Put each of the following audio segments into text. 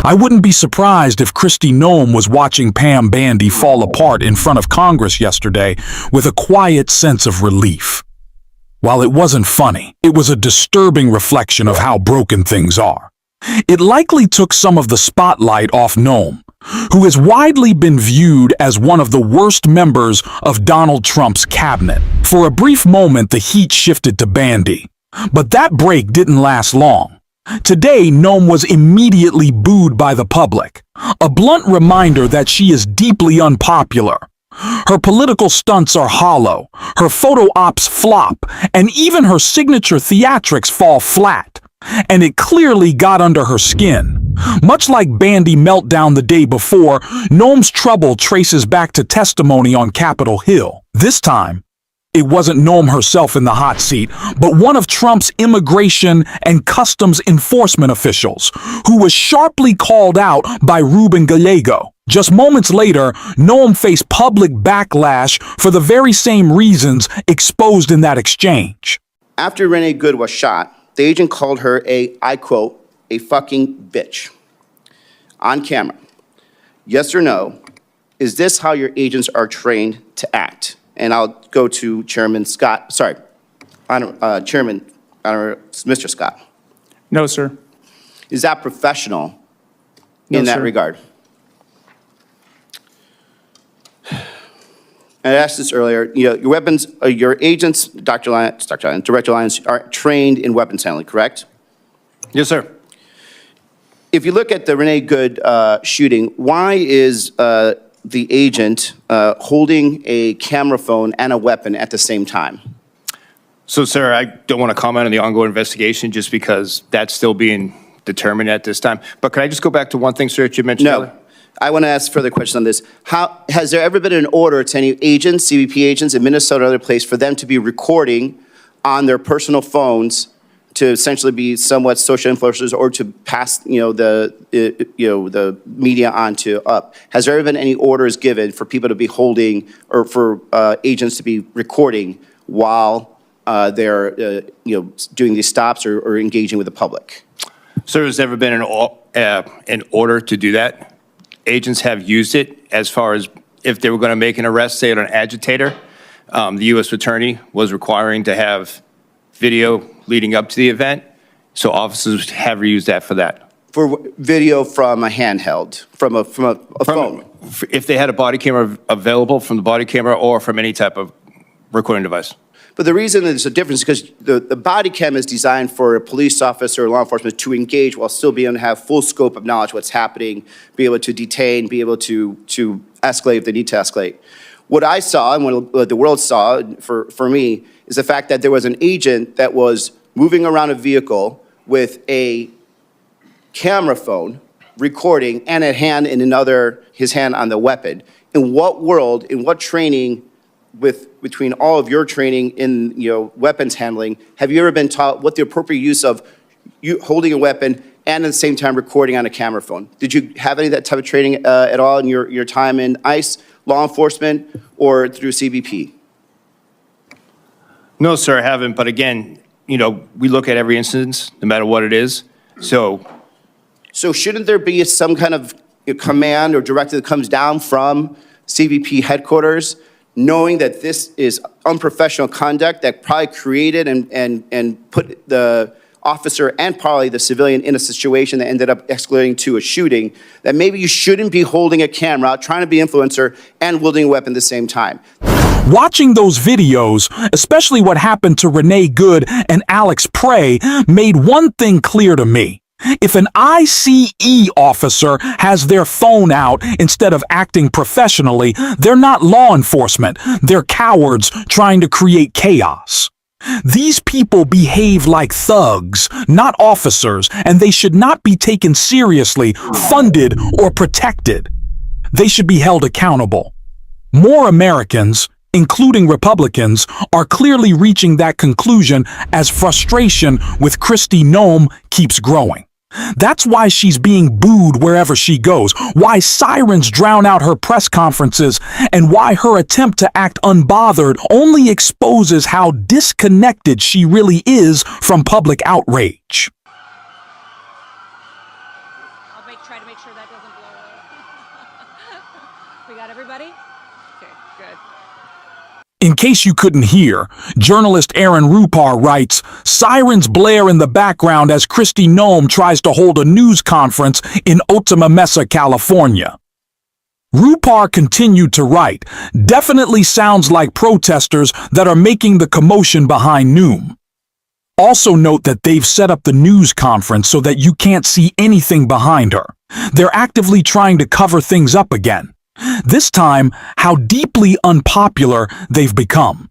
I wouldn't be surprised if Kristi Noem was watching Pam Bandy fall apart in front of Congress yesterday with a quiet sense of relief. While it wasn't funny, it was a disturbing reflection of how broken things are. It likely took some of the spotlight off Noem, who has widely been viewed as one of the worst members of Donald Trump's cabinet. For a brief moment, the heat shifted to Bandy, but that break didn't last long. Today, Noem was immediately booed by the public, a blunt reminder that she is deeply unpopular. Her political stunts are hollow, her photo ops flop, and even her signature theatrics fall flat. And it clearly got under her skin. Much like Bandy meltdown the day before, Noem's trouble traces back to testimony on Capitol Hill. This time, it wasn't Noem herself in the hot seat, but one of Trump's immigration and customs enforcement officials, who was sharply called out by Ruben Gallego. Just moments later, Noem faced public backlash for the very same reasons exposed in that exchange. After Renee Good was shot, the agent called her I quote, a fucking bitch. On camera. Yes or no, is this how your agents are trained to act? And I'll go to Chairman Scott, Chairman, Mr. Scott. No, sir. Is that professional No, in that sir. regard? I asked this earlier, your weapons, your agents, Director Lyons, are trained in weapons handling, correct? Yes, sir. If you look at the Renee Good shooting, why is the agent holding a camera phone and a weapon at the same time? So, sir, I don't want to comment on the ongoing investigation just because that's still being determined at this time. But could I just go back to one thing, sir, that you mentioned earlier? No. I want to ask further questions on this. Has there ever been an order to any agents, CBP agents in Minnesota or other place, for them to be recording on their personal phones to essentially be somewhat social influencers or to pass, the media on to up? Has there ever been any orders given for people to be holding or for agents to be recording while they're, doing these stops or engaging with the public? Sir, there's never been an order to do that. Agents have used it as far as if they were going to make an arrest, say, on an agitator. The U.S. Attorney was requiring to have video leading up to the event, so officers have used that for that. For video from a handheld, from a phone? If they had a body camera available, from the body camera or from any type of recording device. But the reason there's a difference is because the body cam is designed for a police officer or law enforcement to engage while still being able to have full scope of knowledge what's happening, be able to detain, be able to escalate if they need to escalate. What I saw and what the world saw for me is the fact that there was an agent that was moving around a vehicle with a camera phone recording and his hand on the weapon. In what world, in what training between all of your training in weapons handling, have you ever been taught what the appropriate use of you holding a weapon and at the same time recording on a camera phone? Did you have any of that type of training at all in your time in ICE, law enforcement, or through CBP? No, sir, I haven't. But again, we look at every instance, no matter what it is. So shouldn't there be some kind of command or directive that comes down from CBP headquarters, knowing that this is unprofessional conduct that probably created and put the officer and probably the civilian in a situation that ended up escalating to a shooting, that maybe you shouldn't be holding a camera, trying to be influencer, and wielding a weapon at the same time? Watching those videos, especially what happened to Renee Good and Alex Prey, made one thing clear to me. If an ICE officer has their phone out instead of acting professionally, they're not law enforcement. They're cowards trying to create chaos. These people behave like thugs, not officers, and they should not be taken seriously, funded, or protected. They should be held accountable. More Americans, including Republicans, are clearly reaching that conclusion as frustration with Kristi Noem keeps growing. That's why she's being booed wherever she goes, why sirens drown out her press conferences, and why her attempt to act unbothered only exposes how disconnected she really is from public outrage. try to make sure that doesn't blow up. We got everybody? Okay, good. In case you couldn't hear, journalist Aaron Rupar writes, sirens blare in the background as Kristi Noem tries to hold a news conference in Ottumwa Mesa, California. Rupar continued to write, definitely sounds like protesters that are making the commotion behind Noem. Also note that they've set up the news conference so that you can't see anything behind her. They're actively trying to cover things up again. This time, how deeply unpopular they've become.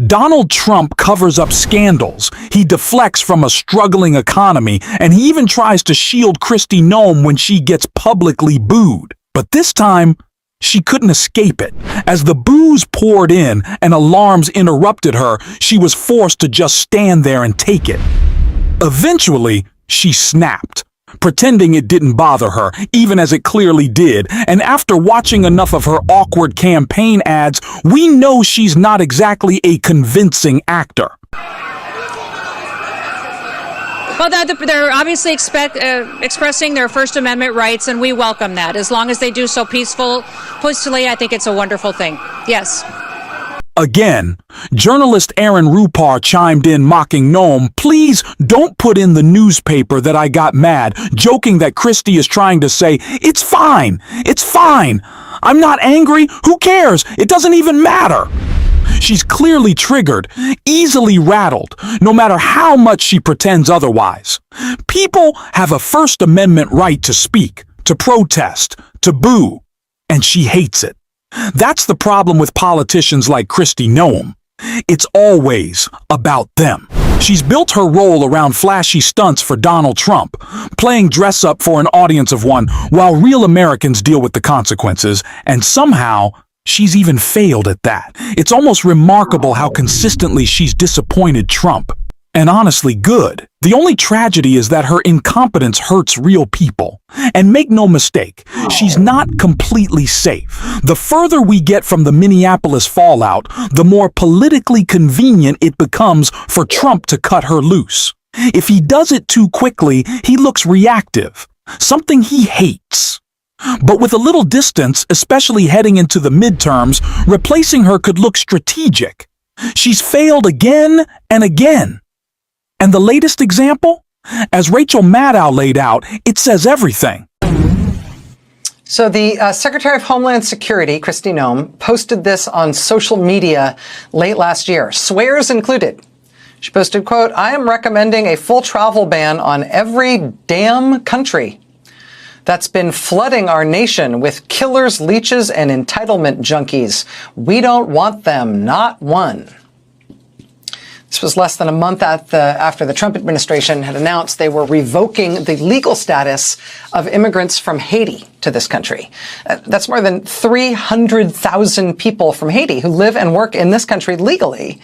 Donald Trump covers up scandals, he deflects from a struggling economy, and he even tries to shield Kristi Noem when she gets publicly booed. But this time, she couldn't escape it. As the boos poured in and alarms interrupted her, she was forced to just stand there and take it. Eventually, she snapped, pretending it didn't bother her, even as it clearly did, and after watching enough of her awkward campaign ads, we know she's not exactly a convincing actor. Well, they're obviously expressing their First Amendment rights, and we welcome that. As long as they do so peacefully, I think it's a wonderful thing. Yes. Again, journalist Aaron Rupar chimed in mocking Noem, please don't put in the newspaper that I got mad, joking that Kristi is trying to say, it's fine, I'm not angry, who cares, it doesn't even matter. She's clearly triggered, easily rattled, no matter how much she pretends otherwise. People have a First Amendment right to speak, to protest, to boo, and she hates it. That's the problem with politicians like Kristi Noem. It's always about them. She's built her role around flashy stunts for Donald Trump, playing dress-up for an audience of one while real Americans deal with the consequences, and somehow, she's even failed at that. It's almost remarkable how consistently she's disappointed Trump. And honestly good. The only tragedy is that her incompetence hurts real people. And make no mistake, she's not completely safe. The further we get from the Minneapolis fallout, the more politically convenient it becomes for Trump to cut her loose. If he does it too quickly, he looks reactive, something he hates. But with a little distance, especially heading into the midterms, replacing her could look strategic. She's failed again and again. And the latest example? As Rachel Maddow laid out, it says everything. So the Secretary of Homeland Security, Kristi Noem, posted this on social media late last year, swears included. She posted, quote, I am recommending a full travel ban on every damn country that's been flooding our nation with killers, leeches, and entitlement junkies. We don't want them, not one. This was less than a month after the Trump administration had announced they were revoking the legal status of immigrants from Haiti to this country. That's more than 300,000 people from Haiti who live and work in this country legally,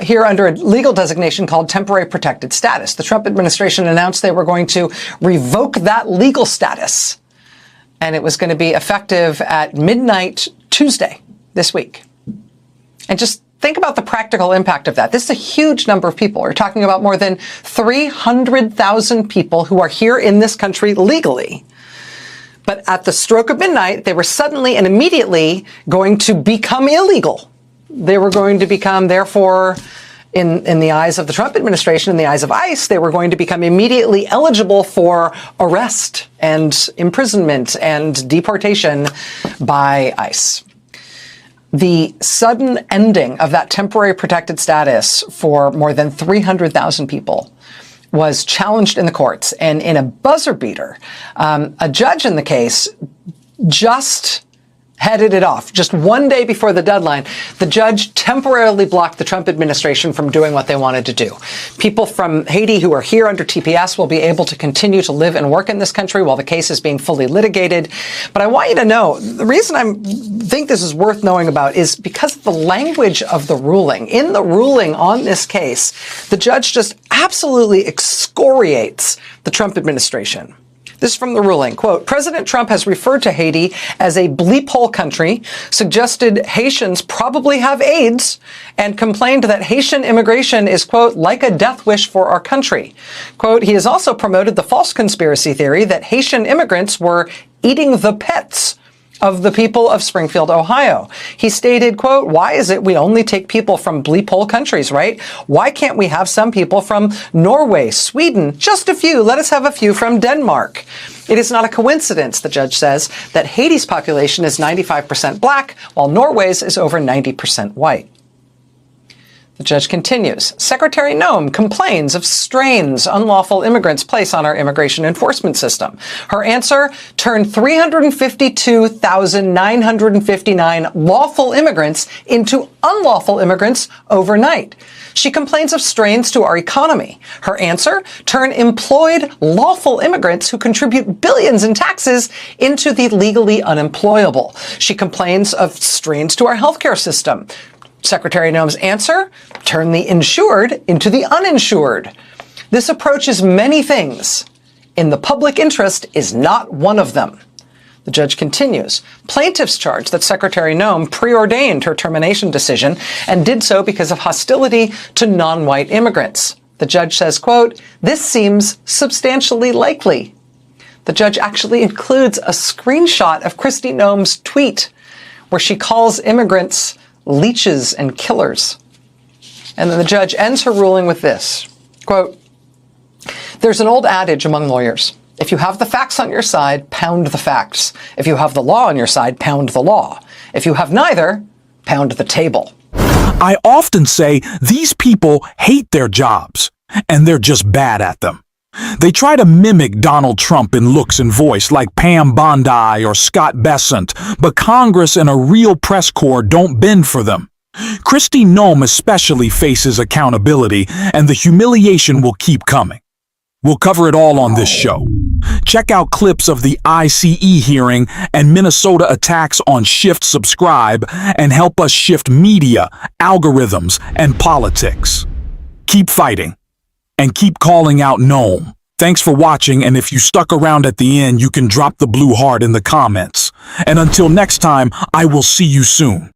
here under a legal designation called temporary protected status. The Trump administration announced they were going to revoke that legal status, and it was going to be effective at midnight Tuesday this week. And just think about the practical impact of that. This is a huge number of people. We're talking about more than 300,000 people who are here in this country legally. But at the stroke of midnight, they were suddenly and immediately going to become illegal. They were going to become, therefore, in the eyes of the Trump administration, in the eyes of ICE, they were going to become immediately eligible for arrest and imprisonment and deportation by ICE. The sudden ending of that temporary protected status for more than 300,000 people was challenged in the courts. And in a buzzer beater, a judge in the case just headed it off. Just one day before the deadline, the judge temporarily blocked the Trump administration from doing what they wanted to do. People from Haiti who are here under TPS will be able to continue to live and work in this country while the case is being fully litigated. But I want you to know, the reason I think this is worth knowing about is because of the language of the ruling. In the ruling on this case, the judge just absolutely excoriates the Trump administration. This is from the ruling. Quote, President Trump has referred to Haiti as a bleep hole country, suggested Haitians probably have AIDS, and complained that Haitian immigration is, quote, like a death wish for our country. Quote, he has also promoted the false conspiracy theory that Haitian immigrants were eating the pets of the people of Springfield, Ohio. He stated, quote, why is it we only take people from bleep hole countries, right? Why can't we have some people from Norway, Sweden, just a few? Let us have a few from Denmark. It is not a coincidence, the judge says, that Haiti's population is 95% black, while Norway's is over 90% white. The judge continues. Secretary Noem complains of strains unlawful immigrants place on our immigration enforcement system. Her answer, turn 352,959 lawful immigrants into unlawful immigrants overnight. She complains of strains to our economy. Her answer, turn employed lawful immigrants who contribute billions in taxes into the legally unemployable. She complains of strains to our healthcare system. Secretary Noem's answer, turn the insured into the uninsured. This approach is many things. In the public interest is not one of them. The judge continues. Plaintiffs charge that Secretary Noem preordained her termination decision and did so because of hostility to non-white immigrants. The judge says, quote, this seems substantially likely. The judge actually includes a screenshot of Kristi Noem's tweet where she calls immigrants leeches and killers. And then the judge ends her ruling with this, quote, there's an old adage among lawyers. If you have the facts on your side, pound the facts. If you have the law on your side, pound the law. If you have neither, pound the table. I often say these people hate their jobs, and they're just bad at them. They try to mimic Donald Trump in looks and voice like Pam Bondi or Scott Bessent, but Congress and a real press corps don't bend for them. Kristi Noem especially faces accountability, and the humiliation will keep coming. We'll cover it all on this show. Check out clips of the ICE hearing and Minnesota attacks on Shift Subscribe and help us shift media, algorithms, and politics. Keep fighting. And keep calling out Noem. Thanks for watching, and if you stuck around at the end, you can drop the blue heart in the comments. And until next time, I will see you soon.